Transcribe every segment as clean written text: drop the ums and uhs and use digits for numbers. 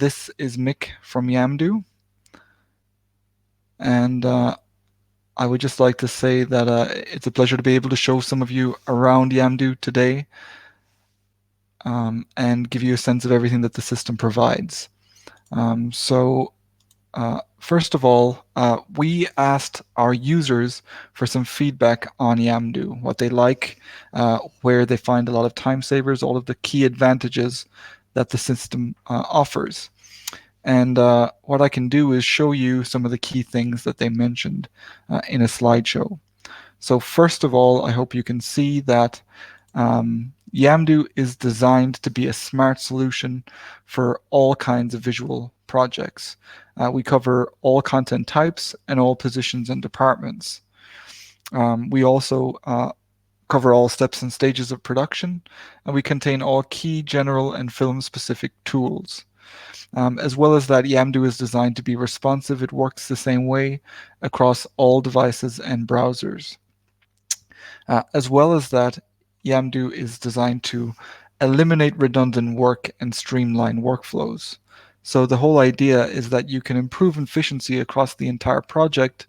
This is Mick from Yamdu, and I would just like to say that it's a pleasure to be able to show some of you around Yamdu today and give you a sense of everything that the system provides. First of all, we asked our users for some feedback on Yamdu, what they like, where they find a lot of time savers, all of the key advantages that the system offers. And what I can do is show you some of the key things that they mentioned in a slideshow. So first of all, I hope you can see that Yamdu is designed to be a smart solution for all kinds of visual projects. We cover all content types and all positions and departments. We also cover all steps and stages of production, and we contain all key general and film-specific tools. As well as that, Yamdu is designed to be responsive. It works the same way across all devices and browsers. As well as that, Yamdu is designed to eliminate redundant work and streamline workflows. So the whole idea is that you can improve efficiency across the entire project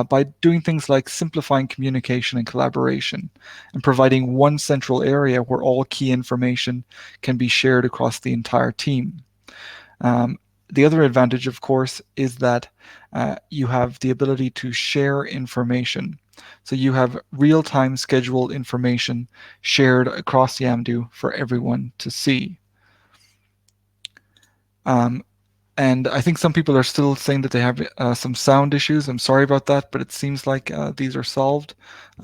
by doing things like simplifying communication and collaboration and providing one central area where all key information can be shared across the entire team. The other advantage, of course, is that you have the ability to share information. So you have real-time scheduled information shared across Yamdu for everyone to see. And I think some people are still saying that they have some sound issues. I'm sorry about that, but it seems like these are solved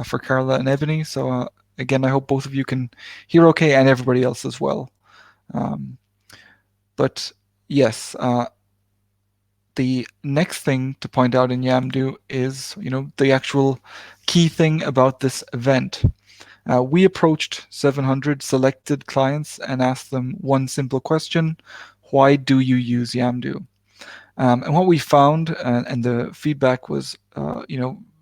for Carla and Ebony. So again, I hope both of you can hear okay, and everybody else as well. But yes, the next thing to point out in Yamdu is, the actual key thing about this event. We approached 700 selected clients and asked them one simple question: why do you use Yamdu? And what we found, and the feedback was,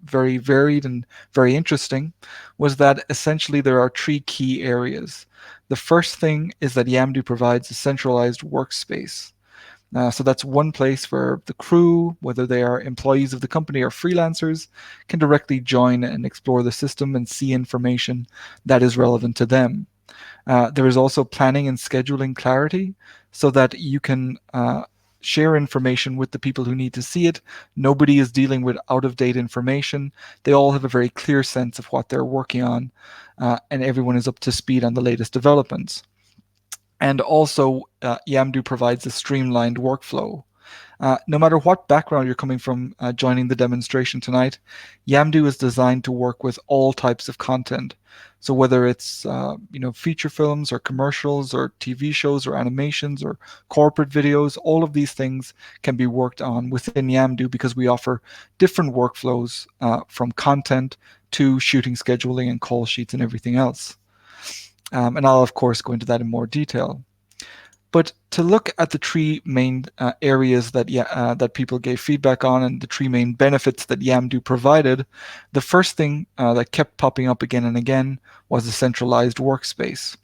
very varied and very interesting, was that essentially there are three key areas. The first thing is that Yamdu provides a centralized workspace. So that's one place where the crew, whether they are employees of the company or freelancers, can directly join and explore the system and see information that is relevant to them. There is also planning and scheduling clarity so that you can share information with the people who need to see it. Nobody is dealing with out-of-date information. They all have a very clear sense of what they're working on, and everyone is up to speed on the latest developments. And also, Yamdu provides a streamlined workflow. No matter what background you're coming from joining the demonstration tonight, Yamdu is designed to work with all types of content. So whether it's feature films or commercials or TV shows or animations or corporate videos, all of these things can be worked on within Yamdu because we offer different workflows from content to shooting scheduling and call sheets and everything else. And I'll, of course, go into that in more detail. But to look at the three main areas that that people gave feedback on and the three main benefits that Yamdu provided, the first thing that kept popping up again and again was a centralized workspace.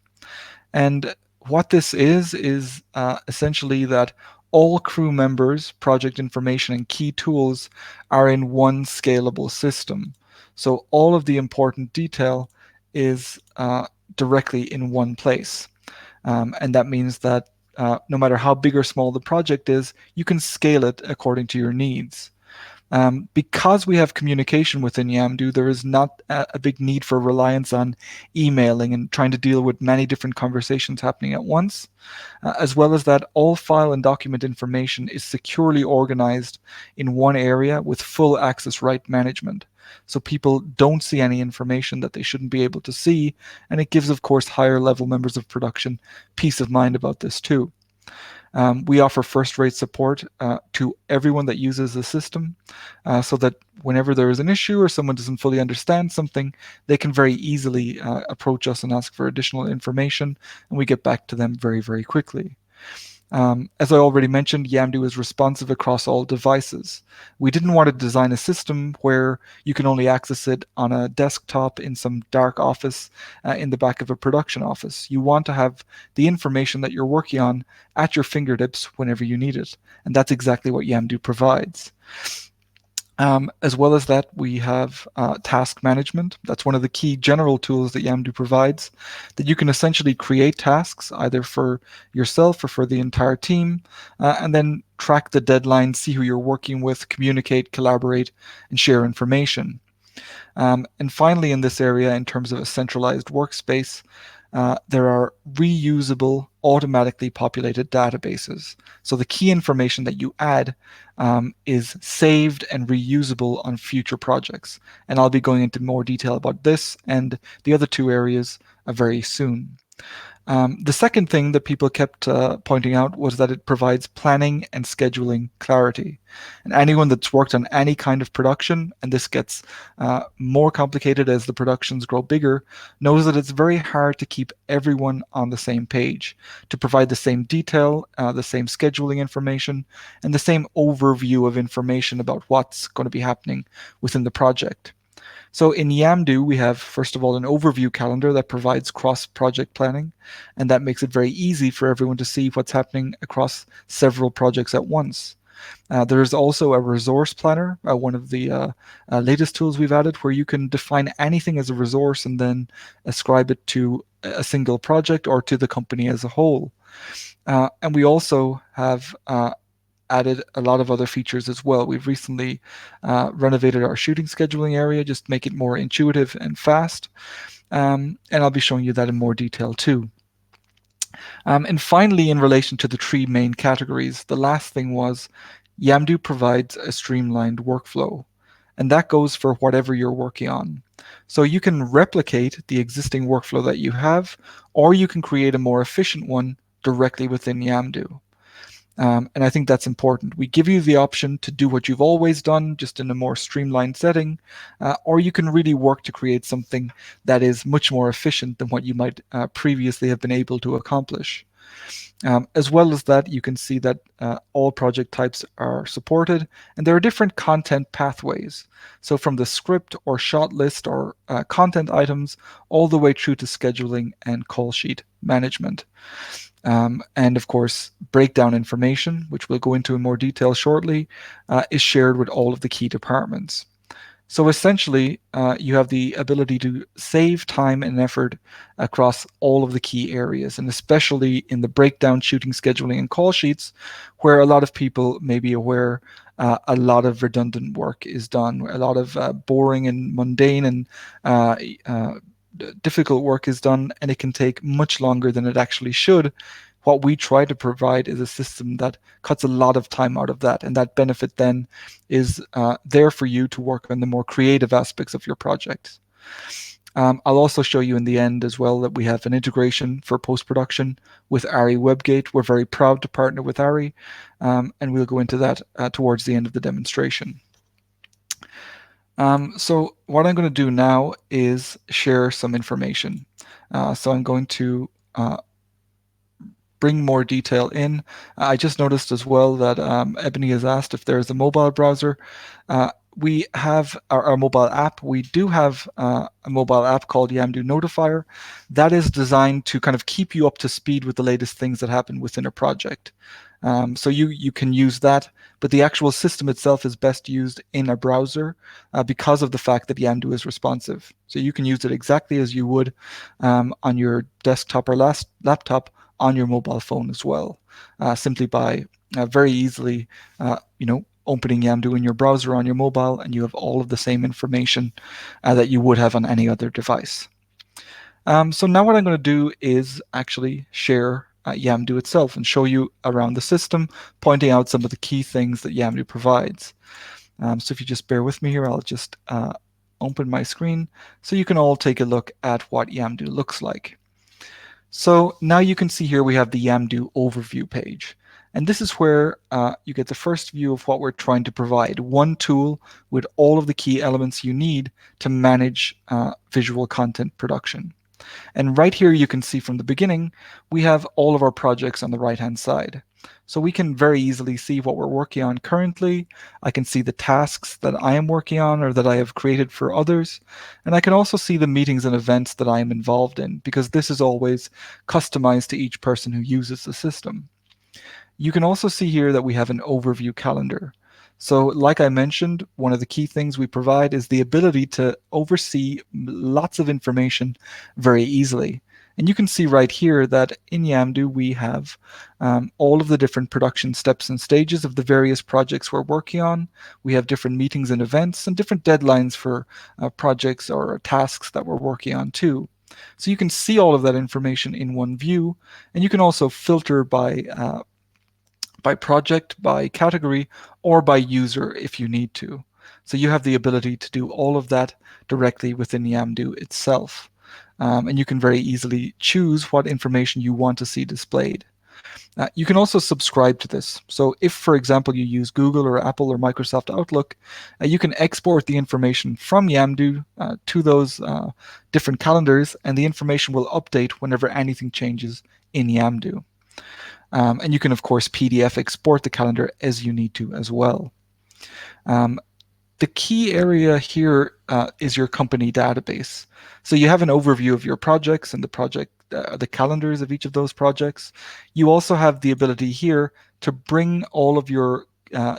And what this is essentially that all crew members, project information, and key tools are in one scalable system. So all of the important detail is directly in one place. And that means that no matter how big or small the project is, you can scale it according to your needs. Because we have communication within Yamdu, there is not a big need for reliance on emailing and trying to deal with many different conversations happening at once, as well as that all file and document information is securely organized in one area with full access right management. So people don't see any information that they shouldn't be able to see, and it gives, of course, higher level members of production peace of mind about this too. We offer first-rate support to everyone that uses the system so that whenever there is an issue or someone doesn't fully understand something, they can very easily approach us and ask for additional information, and we get back to them very, very quickly. As I already mentioned, Yamdu is responsive across all devices. We didn't want to design a system where you can only access it on a desktop in some dark office in the back of a production office. You want to have the information that you're working on at your fingertips whenever you need it. And that's exactly what Yamdu provides. As well as that, we have task management. That's one of the key general tools that Yamdu provides, that you can essentially create tasks either for yourself or for the entire team, and then track the deadlines, see who you're working with, communicate, collaborate, and share information. And finally, in this area, in terms of a centralized workspace, there are reusable, automatically populated databases. So the key information that you add is saved and reusable on future projects. And I'll be going into more detail about this and the other two areas very soon. The second thing that people kept pointing out was that it provides planning and scheduling clarity. And anyone that's worked on any kind of production, and this gets more complicated as the productions grow bigger, knows that it's very hard to keep everyone on the same page, to provide the same detail, the same scheduling information, and the same overview of information about what's going to be happening within the project. So in Yamdu, we have, first of all, an overview calendar that provides cross-project planning, and that makes it very easy for everyone to see what's happening across several projects at once. There's also a resource planner, one of the latest tools we've added, where you can define anything as a resource and then ascribe it to a single project or to the company as a whole. And we also have added a lot of other features as well. We've recently renovated our shooting scheduling area, just to make it more intuitive and fast. And I'll be showing you that in more detail too. And finally, in relation to the three main categories, the last thing was Yamdu provides a streamlined workflow. And that goes for whatever you're working on. So you can replicate the existing workflow that you have, or you can create a more efficient one directly within Yamdu. And I think that's important. We give you the option to do what you've always done, just in a more streamlined setting, or you can really work to create something that is much more efficient than what you might previously have been able to accomplish. As well as that, you can see that all project types are supported, and there are different content pathways. So from the script or shot list or content items, all the way through to scheduling and call sheet management. And of course, breakdown information, which we'll go into in more detail shortly, is shared with all of the key departments. So essentially, you have the ability to save time and effort across all of the key areas, and especially in the breakdown, shooting, scheduling, and call sheets, where a lot of people may be aware a lot of redundant work is done, a lot of boring and mundane and difficult work is done, and it can take much longer than it actually should. What we try to provide is a system that cuts a lot of time out of that, and that benefit then is there for you to work on the more creative aspects of your project. I'll also show you in the end as well that we have an integration for post-production with ARRI WebGate. We're very proud to partner with ARRI, and we'll go into that towards the end of the demonstration. So what I'm going to do now is share some information. So I'm going to bring more detail in. I just noticed as well that Ebony has asked if there's a mobile browser. We have our mobile app. We do have a mobile app called Yamdu Notifier. That is designed to kind of keep you up to speed with the latest things that happen within a project. So you can use that, but the actual system itself is best used in a browser because of the fact that Yamdu is responsive. So you can use it exactly as you would on your desktop or laptop on your mobile phone as well, simply by very easily, opening Yamdu in your browser on your mobile, and you have all of the same information that you would have on any other device. So now what I'm going to do is actually share Yamdu itself and show you around the system, pointing out some of the key things that Yamdu provides. So if you just bear with me here, I'll just open my screen so you can all take a look at what Yamdu looks like. So now you can see here we have the Yamdu overview page. And this is where you get the first view of what we're trying to provide. One tool with all of the key elements you need to manage visual content production. And right here, you can see from the beginning, we have all of our projects on the right-hand side. So we can very easily see what we're working on currently. I can see the tasks that I am working on or that I have created for others. And I can also see the meetings and events that I am involved in, because this is always customized to each person who uses the system. You can also see here that we have an overview calendar. So like I mentioned, one of the key things we provide is the ability to oversee lots of information very easily. And you can see right here that in Yamdu, we have all of the different production steps and stages of the various projects we're working on. We have different meetings and events and different deadlines for projects or tasks that we're working on too. So you can see all of that information in one view, and you can also filter by project, by category, or by user if you need to. So you have the ability to do all of that directly within Yamdu itself. And you can very easily choose what information you want to see displayed. You can also subscribe to this. So if, for example, you use Google or Apple or Microsoft Outlook, you can export the information from Yamdu to those different calendars, and the information will update whenever anything changes in Yamdu. And you can, of course, PDF export the calendar as you need to as well. The key area here is your company database. So you have an overview of your projects and the calendars of each of those projects. You also have the ability here to bring all of your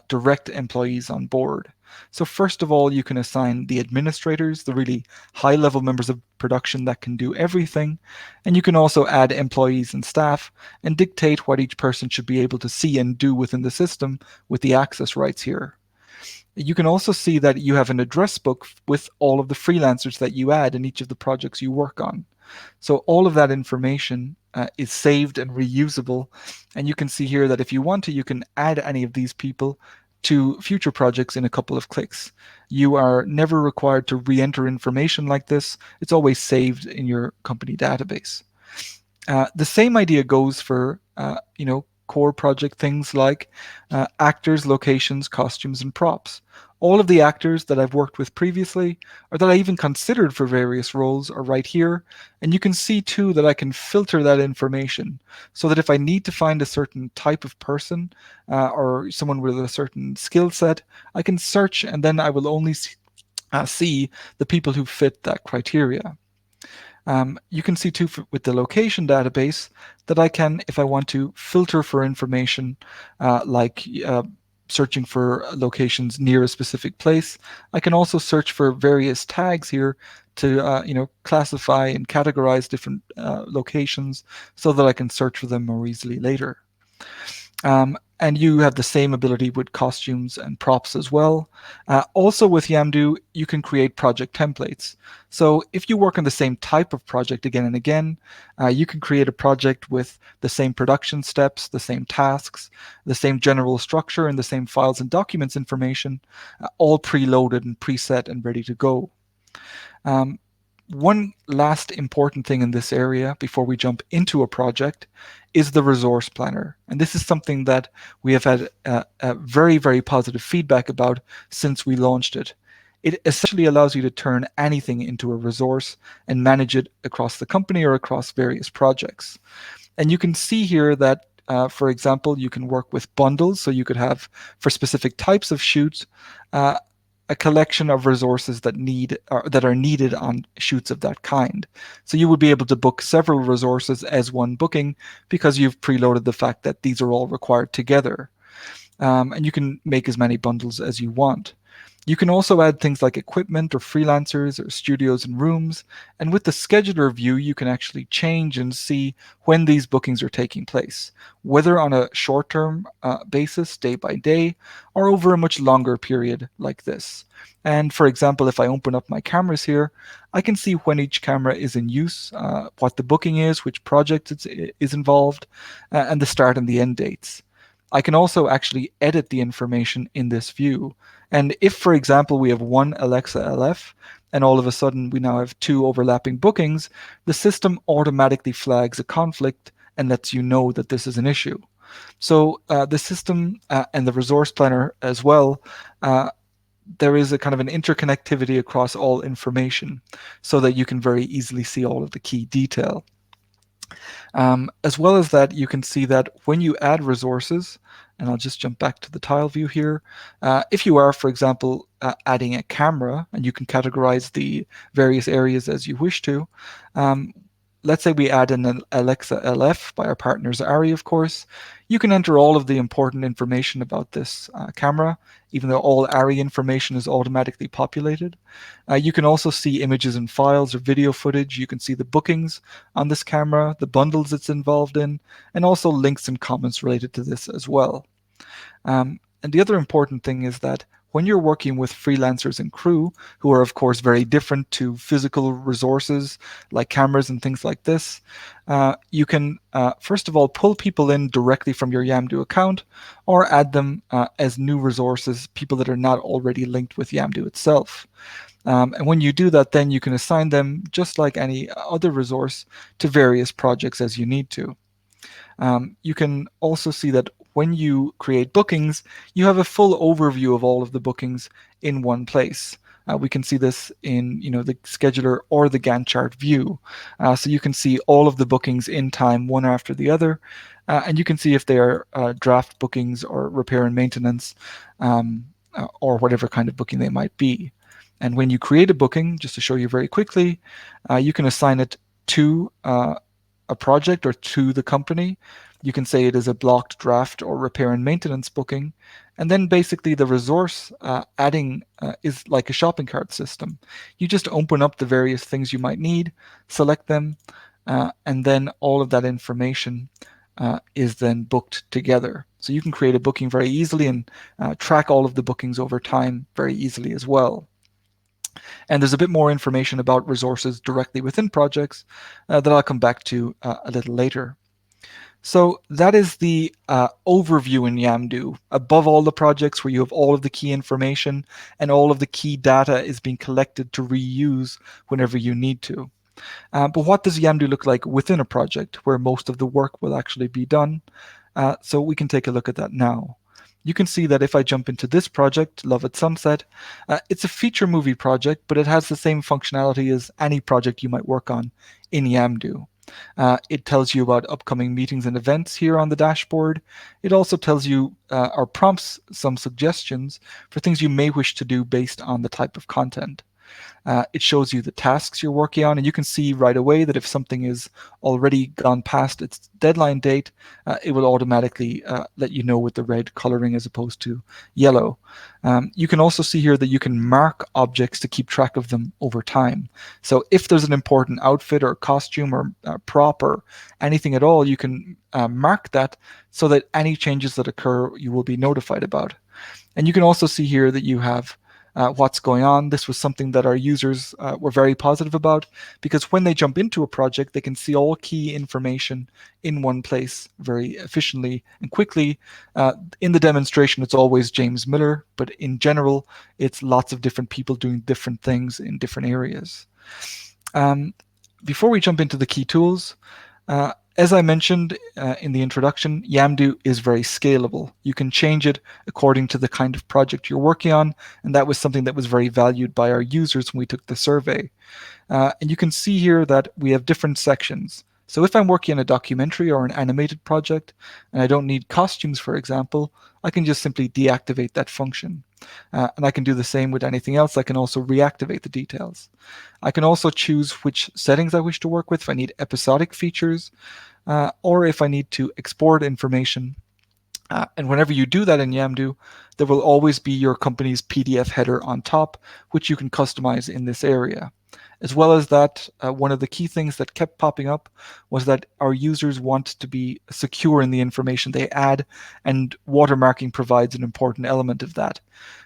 direct employees on board. So first of all, you can assign the administrators, the really high-level members of production that can do everything. And you can also add employees and staff and dictate what each person should be able to see and do within the system with the access rights here. You can also see that you have an address book with all of the freelancers that you add in each of the projects you work on. So all of that information is saved and reusable. And you can see here that if you want to, you can add any of these people to future projects in a couple of clicks. You are never required to re-enter information like this. It's always saved in your company database. The same idea goes for core project things like actors, locations, costumes, and props. All of the actors that I've worked with previously, or that I even considered for various roles, are right here. And you can see too that I can filter that information so that if I need to find a certain type of person or someone with a certain skill set, I can search, and then I will only see the people who fit that criteria. You can see too with the location database that I can, if I want to, filter for information like searching for locations near a specific place. I can also search for various tags here to classify and categorize different locations so that I can search for them more easily later. And you have the same ability with costumes and props as well. Also with Yamdu, you can create project templates. So if you work on the same type of project again and again, you can create a project with the same production steps, the same tasks, the same general structure, and the same files and documents information, all preloaded and preset and ready to go. One last important thing in this area before we jump into a project is the resource planner. And this is something that we have had very, very positive feedback about since we launched it. It essentially allows you to turn anything into a resource and manage it across the company or across various projects. And you can see here that, for example, you can work with bundles. So you could have, for specific types of shoots, a collection of resources that are needed on shoots of that kind. So you would be able to book several resources as one booking because you've preloaded the fact that these are all required together. And you can make as many bundles as you want. You can also add things like equipment or freelancers or studios and rooms. And with the scheduler view, you can actually change and see when these bookings are taking place, whether on a short-term basis, day by day, or over a much longer period like this. And for example, if I open up my cameras here, I can see when each camera is in use, what the booking is, which project is involved, and the start and the end dates. I can also actually edit the information in this view. And if, for example, we have one Alexa LF, and all of a sudden we now have two overlapping bookings, the system automatically flags a conflict and lets you know that this is an issue. So the system and the resource planner as well there is a kind of an interconnectivity across all information so that you can very easily see all of the key detail. As well as that, you can see that when you add resources, and I'll just jump back to the tile view here. If you are, for example, adding a camera, and you can categorize the various areas as you wish to, um, let's say we add an Alexa LF by our partners Ari, of course. You can enter all of the important information about this camera, even though all Ari information is automatically populated. You can also see images and files or video footage. You can see the bookings on this camera, the bundles it's involved in, and also links and comments related to this as well. And the other important thing is that when you're working with freelancers and crew, who are of course very different to physical resources like cameras and things like this, you can first of all pull people in directly from your Yamdu account, or add them as new resources, people that are not already linked with Yamdu itself. And when you do that, then you can assign them, just like any other resource, to various projects as you need to. You can also see that when you create bookings, you have a full overview of all of the bookings in one place. We can see this in the scheduler or the Gantt chart view. So you can see all of the bookings in time, one after the other, and you can see if they are draft bookings or repair and maintenance, or whatever kind of booking they might be. And when you create a booking, just to show you very quickly, you can assign it to a project or to the company. You can say it is a blocked draft or repair and maintenance booking. And then basically the resource adding is like a shopping cart system. You just open up the various things you might need, select them, and then all of that information is then booked together. So you can create a booking very easily and track all of the bookings over time very easily as well. And there's a bit more information about resources directly within projects that I'll come back to a little later. So that is the overview in Yamdu. Above all the projects where you have all of the key information and all of the key data is being collected to reuse whenever you need to. But what does Yamdu look like within a project where most of the work will actually be done? So we can take a look at that now. You can see that if I jump into this project, Love at Sunset, it's a feature movie project, but it has the same functionality as any project you might work on in Yamdu. It tells you about upcoming meetings and events here on the dashboard. It also tells you or prompts some suggestions for things you may wish to do based on the type of content. It shows you the tasks you're working on, and you can see right away that if something is already gone past its deadline date, it will automatically let you know with the red coloring as opposed to yellow. You can also see here that you can mark objects to keep track of them over time. So if there's an important outfit or costume or prop or anything at all, you can mark that so that any changes that occur you will be notified about. And you can also see here that you have what's going on. This was something that our users were very positive about, because when they jump into a project, they can see all key information in one place very efficiently and quickly. In the demonstration, it's always James Miller, but in general, it's lots of different people doing different things in different areas. Before we jump into the key tools, as I mentioned in the introduction, Yamdu is very scalable. You can change it according to the kind of project you're working on, and that was something that was very valued by our users when we took the survey. And you can see here that we have different sections. So if I'm working on a documentary or an animated project, and I don't need costumes, for example, I can just simply deactivate that function. And I can do the same with anything else. I can also reactivate the details. I can also choose which settings I wish to work with, if I need episodic features, or if I need to export information. And whenever you do that in Yamdu, there will always be your company's PDF header on top, which you can customize in this area. As well as that, one of the key things that kept popping up was that our users want to be secure in the information they add, and watermarking provides an important element of that.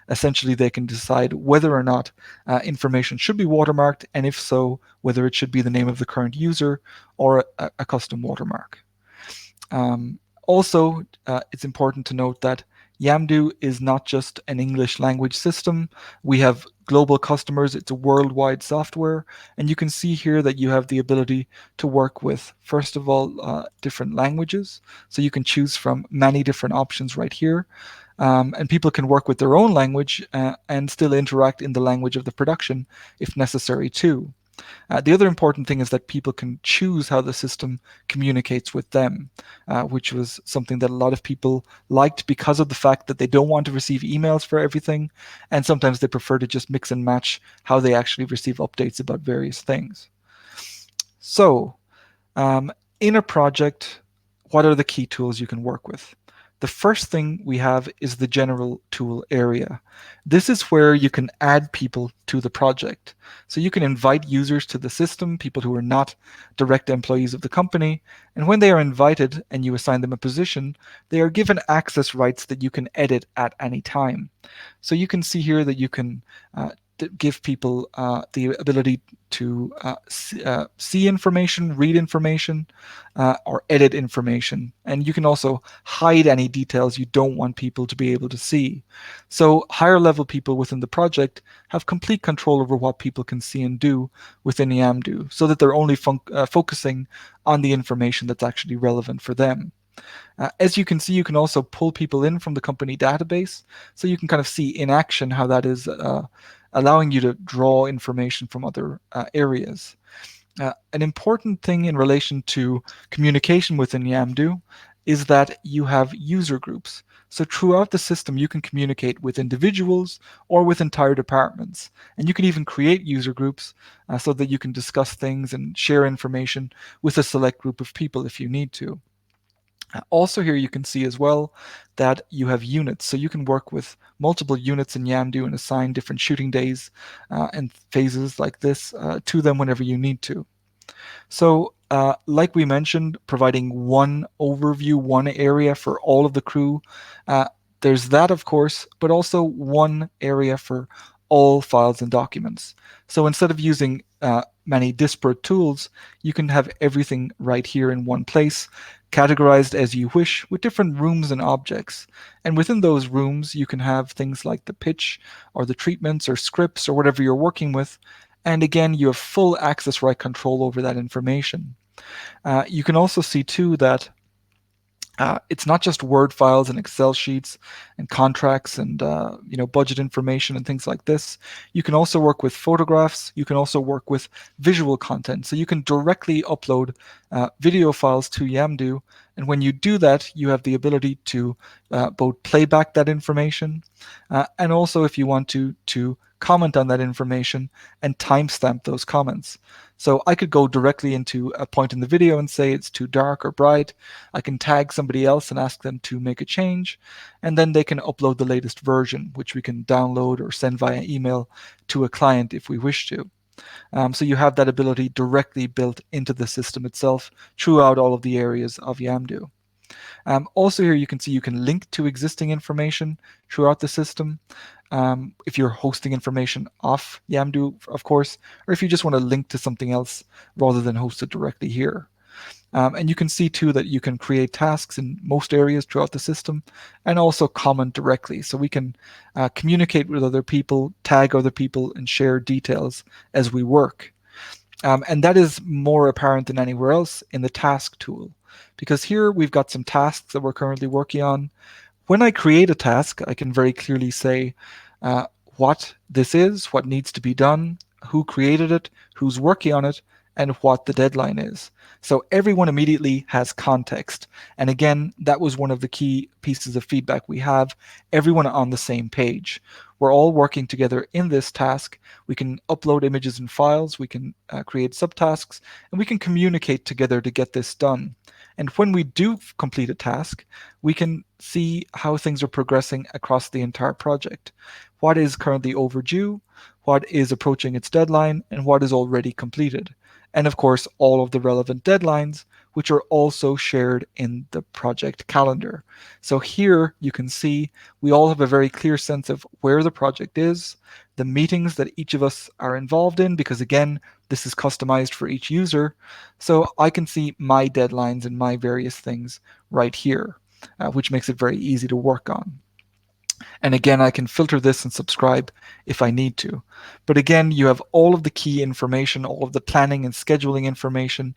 Essentially, they can decide whether or not information should be watermarked, and if so, whether it should be the name of the current user or a custom watermark. Also, it's important to note that Yamdu is not just an English language system. We have global customers, it's a worldwide software, and you can see here that you have the ability to work with, first of all, different languages. So you can choose from many different options right here. And people can work with their own language and still interact in the language of the production if necessary too. The other important thing is that people can choose how the system communicates with them, which was something that a lot of people liked because of the fact that they don't want to receive emails for everything, and sometimes they prefer to just mix and match how they actually receive updates about various things. So, um, in a project, what are the key tools you can work with? The first thing we have is the general tool area. This is where you can add people to the project. So you can invite users to the system, people who are not direct employees of the company, and when they are invited and you assign them a position, they are given access rights that you can edit at any time. So you can see here that you can give people the ability to see information, read information, or edit information. And you can also hide any details you don't want people to be able to see. So higher level people within the project have complete control over what people can see and do within Yamdu, so that they're only focusing on the information that's actually relevant for them. As you can see, you can also pull people in from the company database, so you can kind of see in action how that is allowing you to draw information from other areas. An important thing in relation to communication within Yamdu is that you have user groups. So throughout the system, you can communicate with individuals or with entire departments. And you can even create user groups so that you can discuss things and share information with a select group of people if you need to. Also here you can see as well that you have units. So you can work with multiple units in Yamdu and assign different shooting days and phases like this to them whenever you need to. So, like we mentioned, providing one overview, one area for all of the crew. Uh, there's that, of course, but also one area for all files and documents. So instead of using many disparate tools, you can have everything right here in one place, categorized as you wish with different rooms and objects. And within those rooms, you can have things like the pitch or the treatments or scripts or whatever you're working with, and again, you have full access right control over that information. You can also see too that it's not just Word files and Excel sheets and contracts and budget information and things like this. You can also work with photographs. You can also work with visual content. So you can directly upload video files to Yamdu, and when you do that, you have the ability to both playback that information and also, if you want to comment on that information and timestamp those comments. So I could go directly into a point in the video and say it's too dark or bright. I can tag somebody else and ask them to make a change, and then they can upload the latest version, which we can download or send via email to a client if we wish to. So you have that ability directly built into the system itself throughout all of the areas of Yamdu. Also here you can see you can link to existing information throughout the system. If you're hosting information off Yamdu, of course, or if you just want to link to something else rather than host it directly here. And you can see too that you can create tasks in most areas throughout the system and also comment directly. So we can communicate with other people, tag other people, and share details as we work. And that is more apparent than anywhere else in the task tool, because here we've got some tasks that we're currently working on. When I create a task, I can very clearly say what this is, what needs to be done, who created it, who's working on it, and what the deadline is. So everyone immediately has context. And again, that was one of the key pieces of feedback we have, everyone on the same page. We're all working together in this task. We can upload images and files, we can create subtasks, and we can communicate together to get this done. And when we do complete a task, we can see how things are progressing across the entire project. What is currently overdue, what is approaching its deadline, and what is already completed. And of course, all of the relevant deadlines, which are also shared in the project calendar. So here you can see we all have a very clear sense of where the project is, the meetings that each of us are involved in, because again, this is customized for each user. So I can see my deadlines and my various things right here, which makes it very easy to work on. And again, I can filter this and subscribe if I need to. But again, you have all of the key information, all of the planning and scheduling information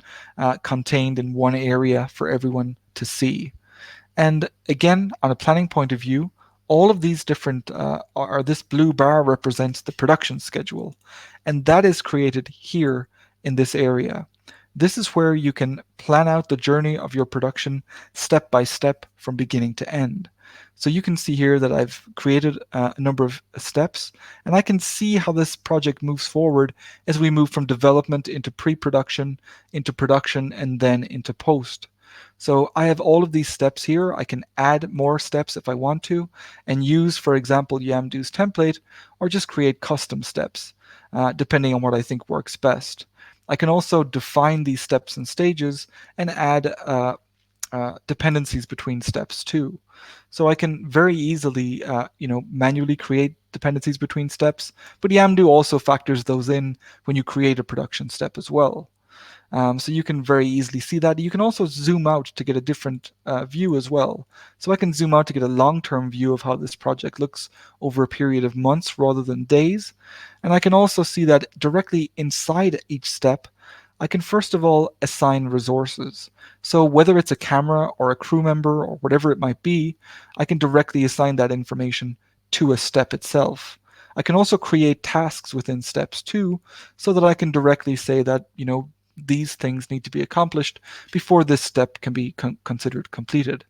contained in one area for everyone to see. And again, on a planning point of view, all of these different, or this blue bar represents the production schedule. And that is created here in this area. This is where you can plan out the journey of your production step by step from beginning to end. So you can see here that I've created a number of steps, and I can see how this project moves forward as we move from development into pre-production, into production, and then into post. So I have all of these steps here. I can add more steps if I want to and use, for example, Yamdu's template, or just create custom steps, depending on what I think works best. I can also define these steps and stages and add dependencies between steps too. So I can very easily, manually create dependencies between steps, but Yamdu also factors those in when you create a production step as well. So you can very easily see that. You can also zoom out to get a different view as well. So I can zoom out to get a long-term view of how this project looks over a period of months rather than days. And I can also see that directly inside each step, I can first of all assign resources. So whether it's a camera or a crew member or whatever it might be, I can directly assign that information to a step itself. I can also create tasks within steps too, so that I can directly say that, these things need to be accomplished before this step can be considered completed.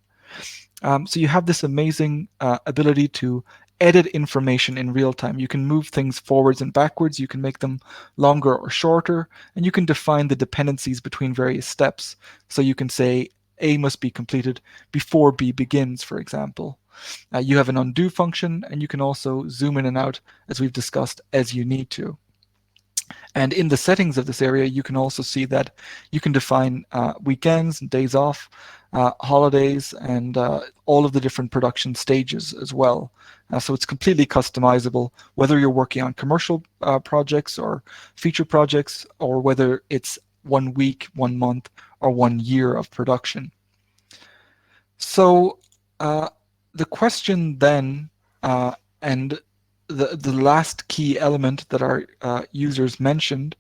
So you have this amazing ability to edit information in real time. You can move things forwards and backwards. You can make them longer or shorter, and you can define the dependencies between various steps. So you can say A must be completed before B begins, for example. You have an undo function, and you can also zoom in and out, as we've discussed, as you need to. And in the settings of this area, you can also see that you can define weekends and days off, holidays, and all of the different production stages as well. So it's completely customizable, whether you're working on commercial projects or feature projects, or whether it's 1 week, 1 month, or 1 year of production. So the question then, and the last key element that our users mentioned,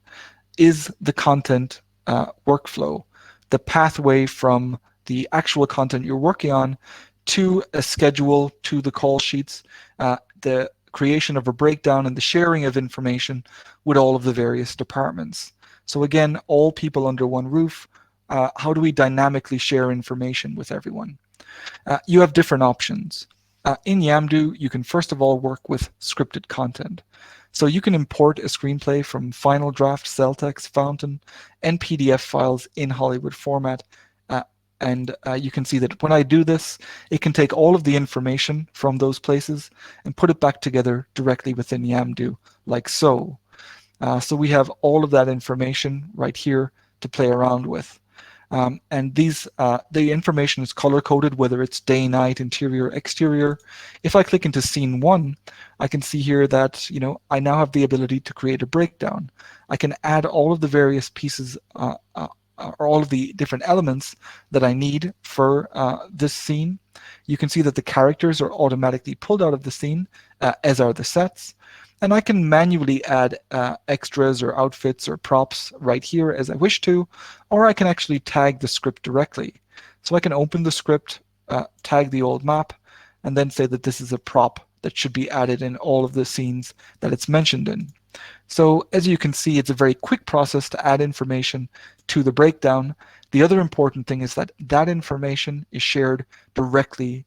is the content workflow, the pathway from the actual content you're working on to a schedule, to the call sheets, the creation of a breakdown, and the sharing of information with all of the various departments. So again, all people under one roof, how do we dynamically share information with everyone? You have different options. In Yamdu, you can first of all work with scripted content. So you can import a screenplay from Final Draft, Celtex, Fountain, and PDF files in Hollywood format. And you can see that when I do this, it can take all of the information from those places and put it back together directly within Yamdu, like so. So we have all of that information right here to play around with. And the information is color-coded, whether it's day, night, interior, exterior. If I click into scene 1, I can see here that I now have the ability to create a breakdown. I can add all of the various pieces or all of the different elements that I need for this scene. You can see that the characters are automatically pulled out of the scene, as are the sets. And I can manually add extras or outfits or props right here as I wish to, or I can actually tag the script directly. So I can open the script, tag the old map, and then say that this is a prop that should be added in all of the scenes that it's mentioned in. So as you can see, it's a very quick process to add information to the breakdown. The other important thing is that that information is shared directly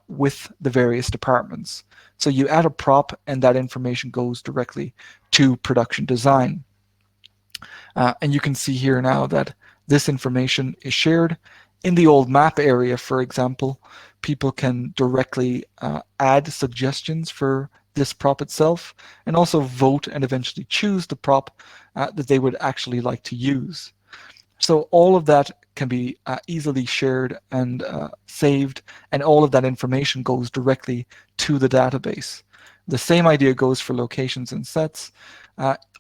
with the various departments. So you add a prop and that information goes directly to production design. And you can see here now that this information is shared. In the old map area, for example, people can directly add suggestions for this prop itself, and also vote and eventually choose the prop that they would actually like to use. So all of that can be easily shared and saved, and all of that information goes directly to the database. The same idea goes for locations and sets.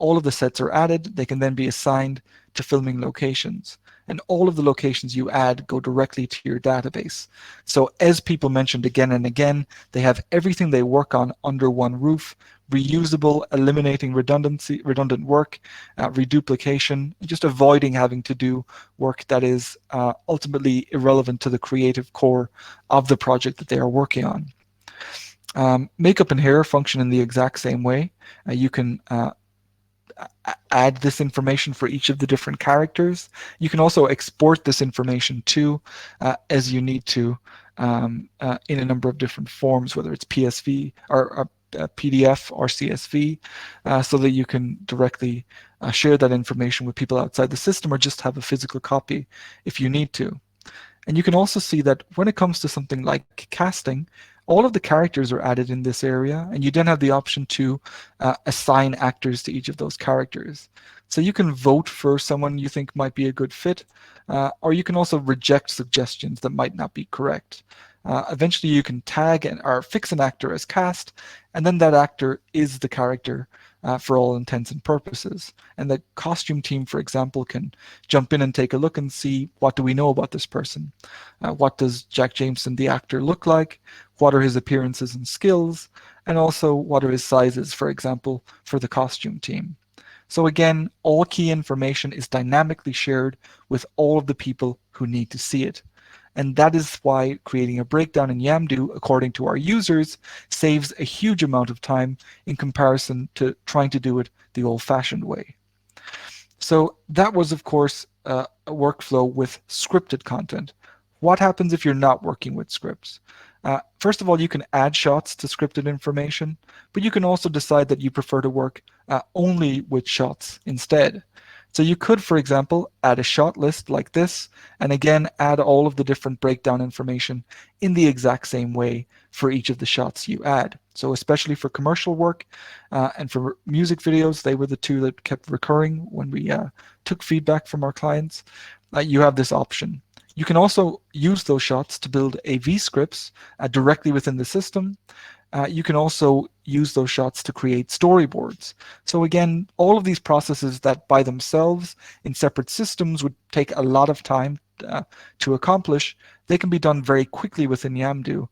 All of the sets are added. They can then be assigned to filming locations. And all of the locations you add go directly to your database. So as people mentioned again and again, they have everything they work on under one roof, reusable, eliminating redundant work, reduplication, just avoiding having to do work that is ultimately irrelevant to the creative core of the project that they are working on. Makeup and hair function in the exact same way. You can add this information for each of the different characters. You can also export this information too, as you need to, in a number of different forms, whether it's PSV or PDF or CSV, so that you can directly share that information with people outside the system, or just have a physical copy if you need to. And you can also see that when it comes to something like casting, all of the characters are added in this area, and you then have the option to assign actors to each of those characters. So you can vote for someone you think might be a good fit, or you can also reject suggestions that might not be correct. Eventually you can tag or fix an actor as cast, and then that actor is the character for all intents and purposes. And the costume team, for example, can jump in and take a look and see, what do we know about this person? What does Jack Jameson, the actor, look like? What are his appearances and skills? And also, what are his sizes, for example, for the costume team? So again, all key information is dynamically shared with all of the people who need to see it. And that is why creating a breakdown in Yamdu, according to our users, saves a huge amount of time in comparison to trying to do it the old-fashioned way. So that was, of course, a workflow with scripted content. What happens if you're not working with scripts? First of all, you can add shots to scripted information, but you can also decide that you prefer to work only with shots instead. So you could, for example, add a shot list like this, and again, add all of the different breakdown information in the exact same way for each of the shots you add. So especially for commercial work and for music videos, they were the two that kept recurring when we took feedback from our clients. You have this option. You can also use those shots to build AV scripts directly within the system. You can also use those shots to create storyboards. So again, all of these processes that by themselves in separate systems would take a lot of time to accomplish, they can be done very quickly within Yamdu.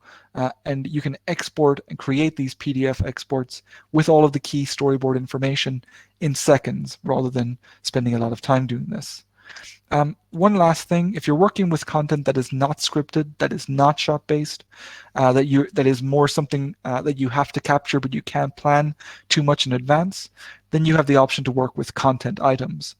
And you can export and create these PDF exports with all of the key storyboard information in seconds, rather than spending a lot of time doing this. One last thing, if you're working with content that is not scripted, that is not shot-based, that is more something that you have to capture but you can't plan too much in advance, then you have the option to work with content items.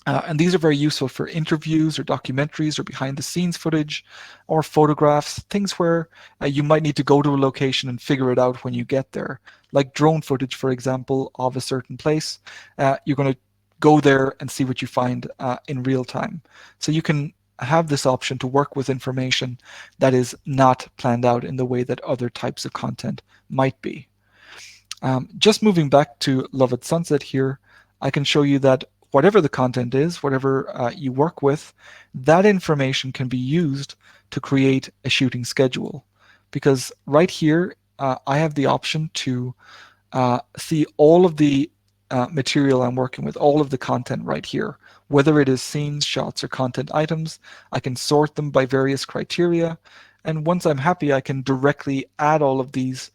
And these are very useful for interviews or documentaries or behind-the-scenes footage or photographs, things where you might need to go to a location and figure it out when you get there. Like drone footage, for example, of a certain place. You're going to go there and see what you find in real time. So you can have this option to work with information that is not planned out in the way that other types of content might be. Just moving back to Love at Sunset here, I can show you that whatever the content is, whatever you work with, that information can be used to create a shooting schedule. Because right here, I have the option to see all of the material I'm working with, all of the content right here, whether it is scenes, shots, or content items. I can sort them by various criteria, and once I'm happy, I can directly add all of these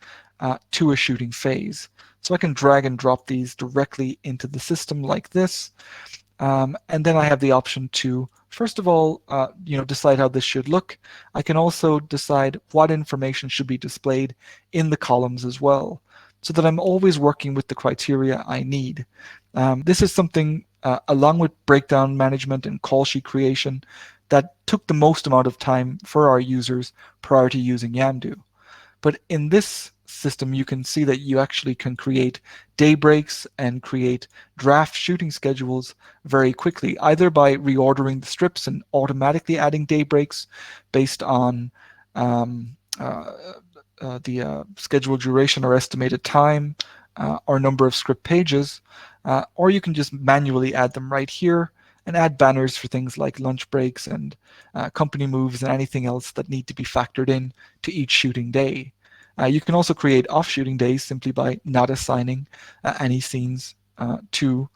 to a shooting phase. So I can drag and drop these directly into the system like this, and then I have the option to, first of all, decide how this should look. I can also decide what information should be displayed in the columns as well, so that I'm always working with the criteria I need. This is something, along with breakdown management and call sheet creation, that took the most amount of time for our users prior to using Yamdu. But in this system, you can see that you actually can create day breaks and create draft shooting schedules very quickly, either by reordering the strips and automatically adding day breaks based on the scheduled duration or estimated time or number of script pages, or you can just manually add them right here and add banners for things like lunch breaks and company moves and anything else that need to be factored in to each shooting day. You can also create off-shooting days simply by not assigning any scenes to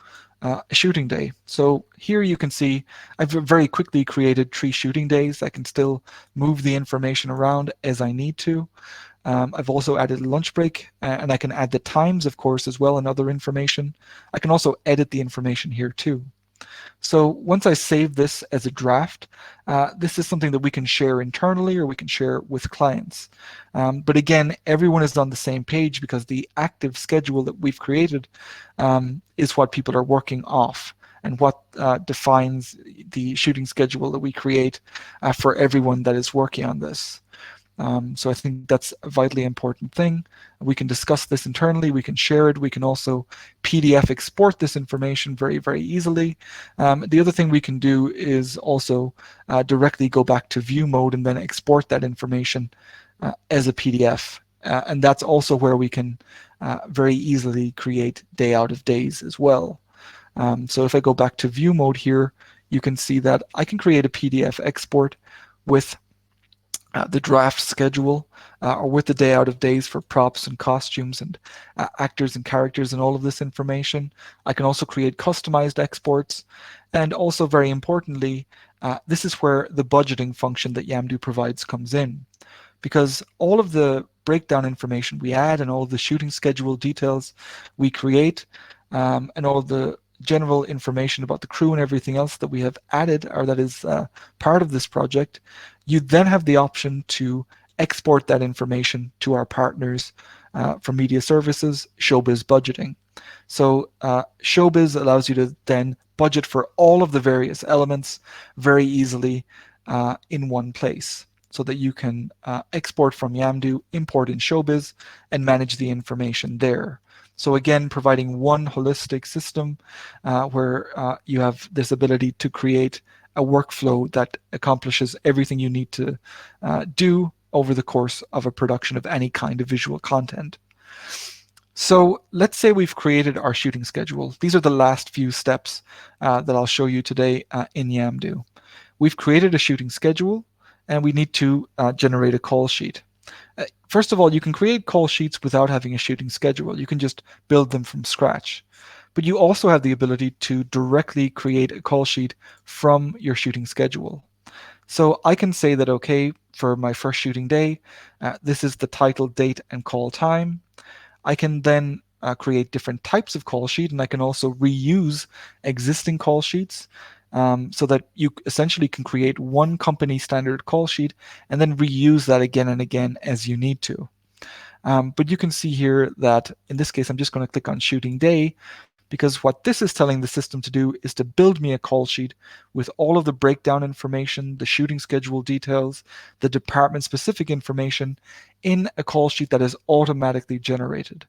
a shooting day. So here you can see I've very quickly created 3 shooting days. I can still move the information around as I need to. I've also added a lunch break, and I can add the times, of course, as well, and other information. I can also edit the information here too. So once I save this as a draft, this is something that we can share internally or we can share with clients. But again, everyone is on the same page because the active schedule that we've created is what people are working off and what defines the shooting schedule that we create for everyone that is working on this. So I think that's a vitally important thing. We can discuss this internally, we can share it, we can also PDF export this information very, very easily. The other thing we can do is also directly go back to view mode and then export that information as a PDF. And that's also where we can very easily create day out of days as well. So if I go back to view mode here, you can see that I can create a PDF export with the draft schedule or with the day out of days for props and costumes and actors and characters and all of this information. I can also create customized exports. And also very importantly, this is where the budgeting function that Yamdu provides comes in, because all of the breakdown information we add and all of the shooting schedule details we create and all of the general information about the crew and everything else that we have added or that is part of this project, you then have the option to export that information to our partners from media services, Showbiz budgeting. So Showbiz allows you to then budget for all of the various elements very easily in one place so that you can export from Yamdu, import in Showbiz, and manage the information there. So again, providing one holistic system where you have this ability to create a workflow that accomplishes everything you need to do over the course of a production of any kind of visual content. So let's say we've created our shooting schedule. These are the last few steps that I'll show you today in Yamdu. We've created a shooting schedule and we need to generate a call sheet. First of all, you can create call sheets without having a shooting schedule. You can just build them from scratch. But you also have the ability to directly create a call sheet from your shooting schedule. So I can say that, okay, for my first shooting day, this is the title, date, and call time. I can then create different types of call sheet, and I can also reuse existing call sheets so that you essentially can create one company standard call sheet and then reuse that again and again as you need to. But you can see here that in this case, I'm just going to click on shooting day, because what this is telling the system to do is to build me a call sheet with all of the breakdown information, the shooting schedule details, the department specific information in a call sheet that is automatically generated.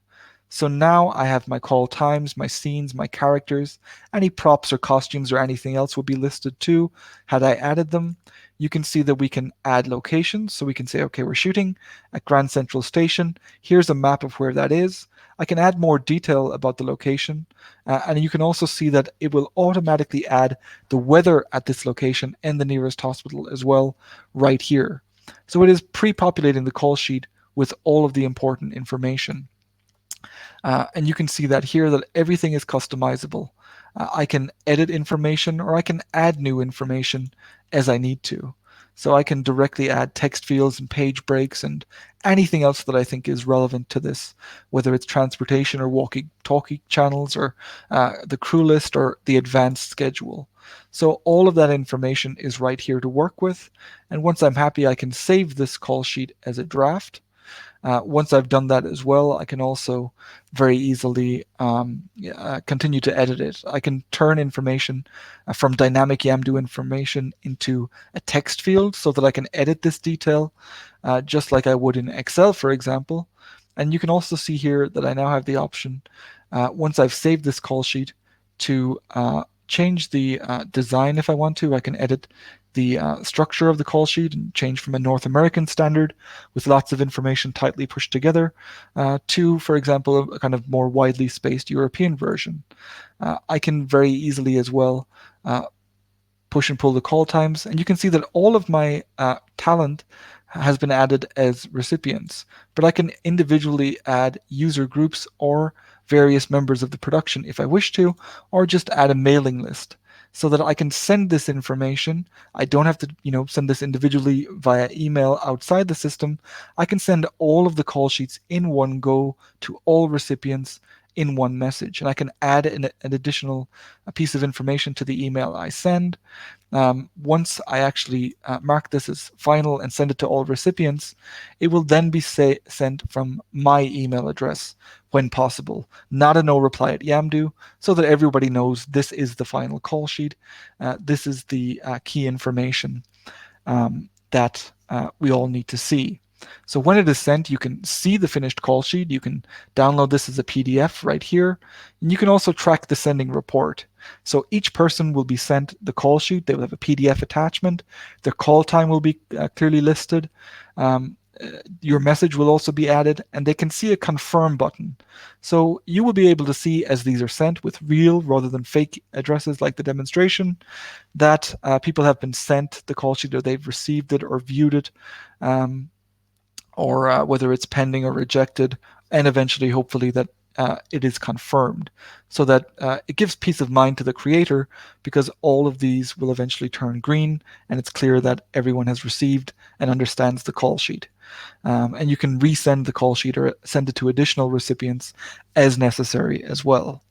So now I have my call times, my scenes, my characters, any props or costumes or anything else will be listed too had I added them. You can see that we can add locations. So we can say, okay, we're shooting at Grand Central Station. Here's a map of where that is. I can add more detail about the location. And you can also see that it will automatically add the weather at this location and the nearest hospital as well right here. So it is pre-populating the call sheet with all of the important information. And you can see that here that everything is customizable. I can edit information or I can add new information as I need to. So I can directly add text fields and page breaks and anything else that I think is relevant to this, whether it's transportation or walkie-talkie channels or the crew list or the advanced schedule. So all of that information is right here to work with. And once I'm happy, I can save this call sheet as a draft. Once I've done that as well, I can also very easily continue to edit it. I can turn information from dynamic Yamdu information into a text field so that I can edit this detail just like I would in Excel, for example. And you can also see here that I now have the option, once I've saved this call sheet, to change the design if I want to. I can edit the structure of the call sheet and change from a North American standard with lots of information tightly pushed together to, for example, a kind of more widely spaced European version. I can very easily as well push and pull the call times, and you can see that all of my talent has been added as recipients, but I can individually add user groups or various members of the production if I wish to, or just add a mailing list so that I can send this information. I don't have to, send this individually via email outside the system. I can send all of the call sheets in one go to all recipients in one message, and I can add an additional piece of information to the email I send. Once I actually mark this as final and send it to all recipients, it will then be sent from my email address when possible, not a no reply at Yamdu, so that everybody knows this is the final call sheet. This is the key information that we all need to see. So when it is sent, you can see the finished call sheet. You can download this as a PDF right here. And you can also track the sending report. So each person will be sent the call sheet. They will have a PDF attachment. Their call time will be clearly listed. Your message will also be added, and they can see a confirm button. So you will be able to see, as these are sent with real rather than fake addresses like the demonstration, that people have been sent the call sheet, or they've received it or viewed it, or whether it's pending or rejected, and eventually, hopefully, that it is confirmed, so that it gives peace of mind to the creator, because all of these will eventually turn green, and it's clear that everyone has received and understands the call sheet. And you can resend the call sheet or send it to additional recipients as necessary as well.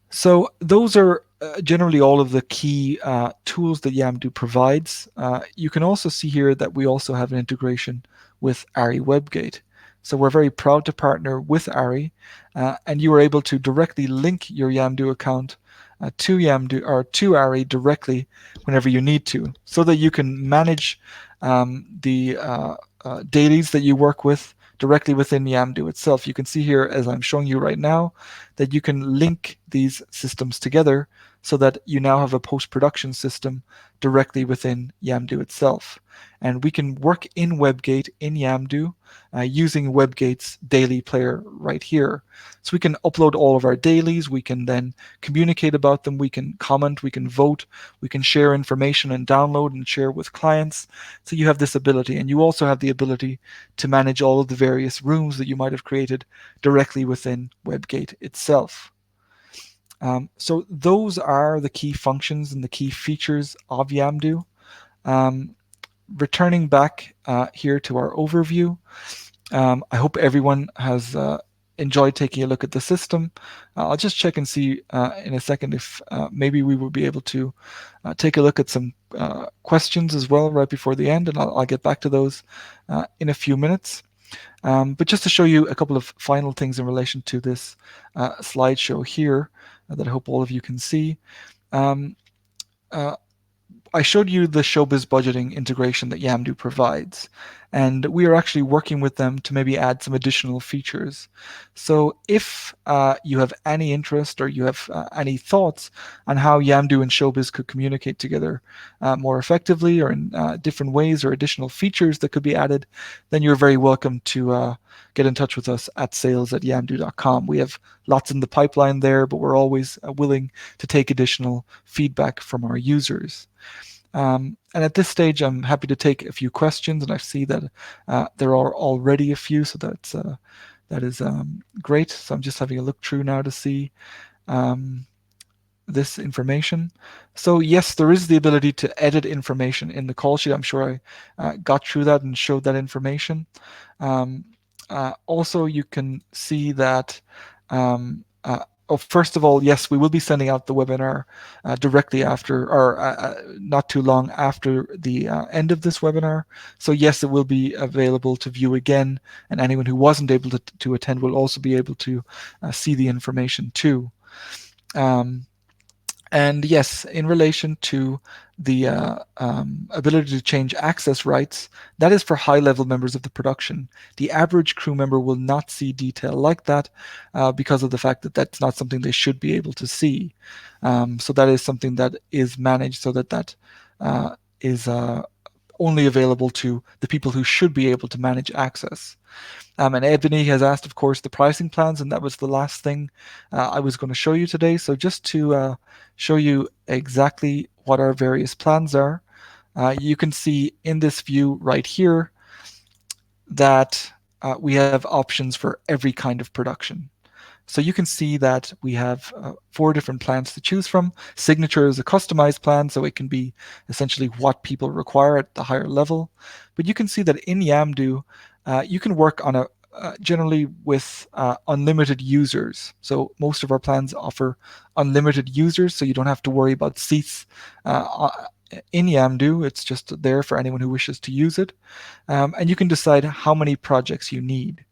So those are generally all of the key tools that Yamdu provides. You can also see here that we also have an integration with ARI WebGate. So we're very proud to partner with ARI, and you are able to directly link your Yamdu account to Yamdu or to ARI directly whenever you need to, so that you can manage the dailies that you work with directly within Yamdu itself. You can see here, as I'm showing you right now, that you can link these systems together so that you now have a post-production system directly within Yamdu itself. And we can work in WebGate in Yamdu using WebGate's daily player right here. So we can upload all of our dailies, we can then communicate about them, we can comment, we can vote, we can share information and download and share with clients. So you have this ability, and you also have the ability to manage all of the various rooms that you might have created directly within WebGate itself. So those are the key functions and the key features of Yamdu. Returning back here to our overview, I hope everyone has enjoyed taking a look at the system. I'll just check and see in a second if maybe we will be able to take a look at some questions as well right before the end, and I'll get back to those in a few minutes. But just to show you a couple of final things in relation to this slideshow here that I hope all of you can see. I showed you the Showbiz budgeting integration that Yamdu provides, and we are actually working with them to maybe add some additional features. So if you have any interest or you have any thoughts on how Yamdu and Showbiz could communicate together more effectively, or in different ways, or additional features that could be added, then you're very welcome to get in touch with us at sales@yamdu.com. We have lots in the pipeline there, but we're always willing to take additional feedback from our users. And at this stage, I'm happy to take a few questions, and I see that there are already a few, so that is great. So I'm just having a look through now to see this information. So yes, there is the ability to edit information in the call sheet. I'm sure I got through that and showed that information. Also, you can see that first of all, yes, we will be sending out the webinar directly after, or not too long after the end of this webinar. So yes, it will be available to view again, and anyone who wasn't able to attend will also be able to see the information too. And yes, in relation to the ability to change access rights, that is for high-level members of the production. The average crew member will not see detail like that because of the fact that that's not something they should be able to see. So that is something that is managed so that that is only available to the people who should be able to manage access. And Ebony has asked, of course, the pricing plans, and that was the last thing I was going to show you today. So just to show you exactly what our various plans are, You can see in this view right here that we have options for every kind of production. So you can see that we have 4 different plans to choose from. Signature is a customized plan, so it can be essentially what people require at the higher level. But you can see that in Yamdu, you can work on a generally with unlimited users. So most of our plans offer unlimited users, so you don't have to worry about seats in Yamdu. It's just there for anyone who wishes to use it. And you can decide how many projects you need.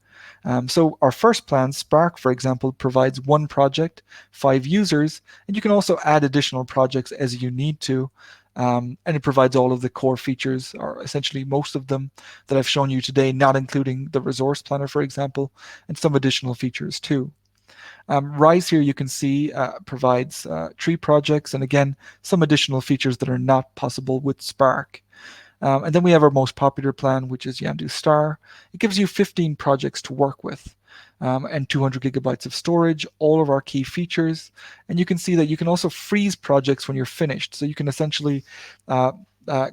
So our first plan, Spark, for example, provides 1 project, 5 users, and you can also add additional projects as you need to. And it provides all of the core features, or essentially most of them that I've shown you today, not including the resource planner, for example, and some additional features too. Rise here you can see provides 3 projects, and again, some additional features that are not possible with Spark. And then we have our most popular plan, which is Yamdu Star. It gives you 15 projects to work with and 200 gigabytes of storage, all of our key features. And you can see that you can also freeze projects when you're finished. So you can essentially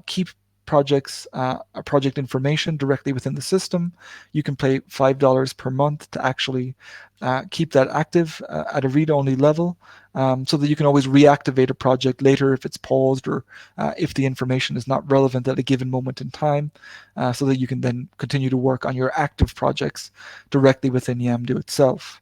keep project information directly within the system. You can pay $5 per month to actually keep that active at a read-only level, so that you can always reactivate a project later if it's paused or if the information is not relevant at a given moment in time, so that you can then continue to work on your active projects directly within Yamdu itself.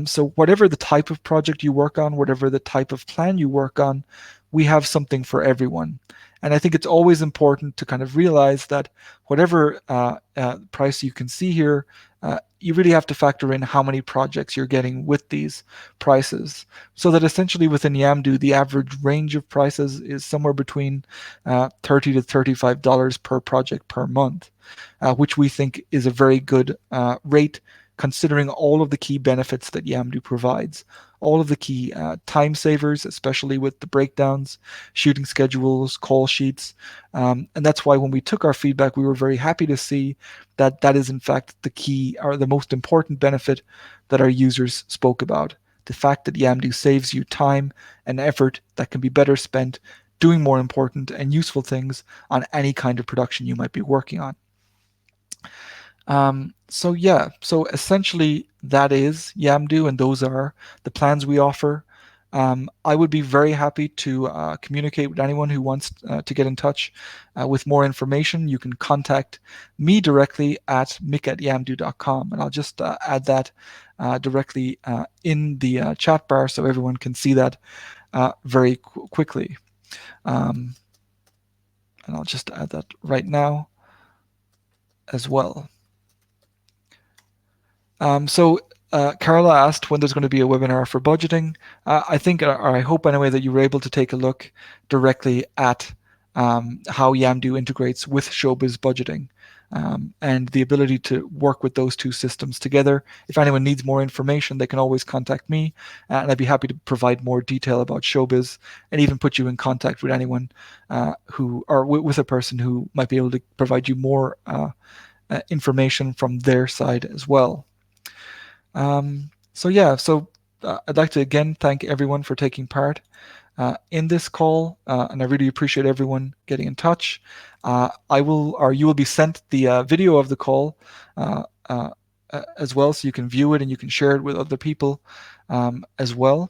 So whatever the type of project you work on, whatever the type of plan you work on, we have something for everyone. And I think it's always important to kind of realize that whatever price you can see here, you really have to factor in how many projects you're getting with these prices. So that essentially within Yamdu, the average range of prices is somewhere between $30 to $35 per project per month, which we think is a very good rate considering all of the key benefits that Yamdu provides, all of the key time savers, especially with the breakdowns, shooting schedules, call sheets. And that's why when we took our feedback, we were very happy to see that that is in fact the key or the most important benefit that our users spoke about. The fact that Yamdu saves you time and effort that can be better spent doing more important and useful things on any kind of production you might be working on. So yeah, so essentially that is Yamdu, and those are the plans we offer. I would be very happy to communicate with anyone who wants to get in touch with more information. You can contact me directly at mick@yamdu.com, and I'll just add that directly in the chat bar so everyone can see that very quickly. And I'll just add that right now as well. So Carla asked when there's going to be a webinar for budgeting. I think, or I hope anyway, that you were able to take a look directly at how Yamdu integrates with Showbiz budgeting and the ability to work with those 2 systems together. If anyone needs more information, they can always contact me, and I'd be happy to provide more detail about Showbiz and even put you in contact with anyone who, or with a person who might be able to provide you more information from their side as well. So yeah, I'd like to again thank everyone for taking part in this call, and I really appreciate everyone getting in touch. You will be sent the video of the call as well, so you can view it and you can share it with other people as well.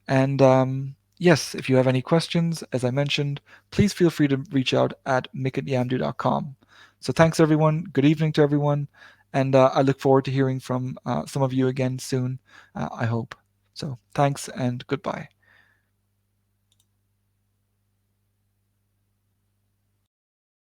And yes, if you have any questions, as I mentioned, please feel free to reach out at mick@yamdu.com. So thanks everyone. Good evening to everyone. And I look forward to hearing from some of you again soon, I hope. So thanks and goodbye.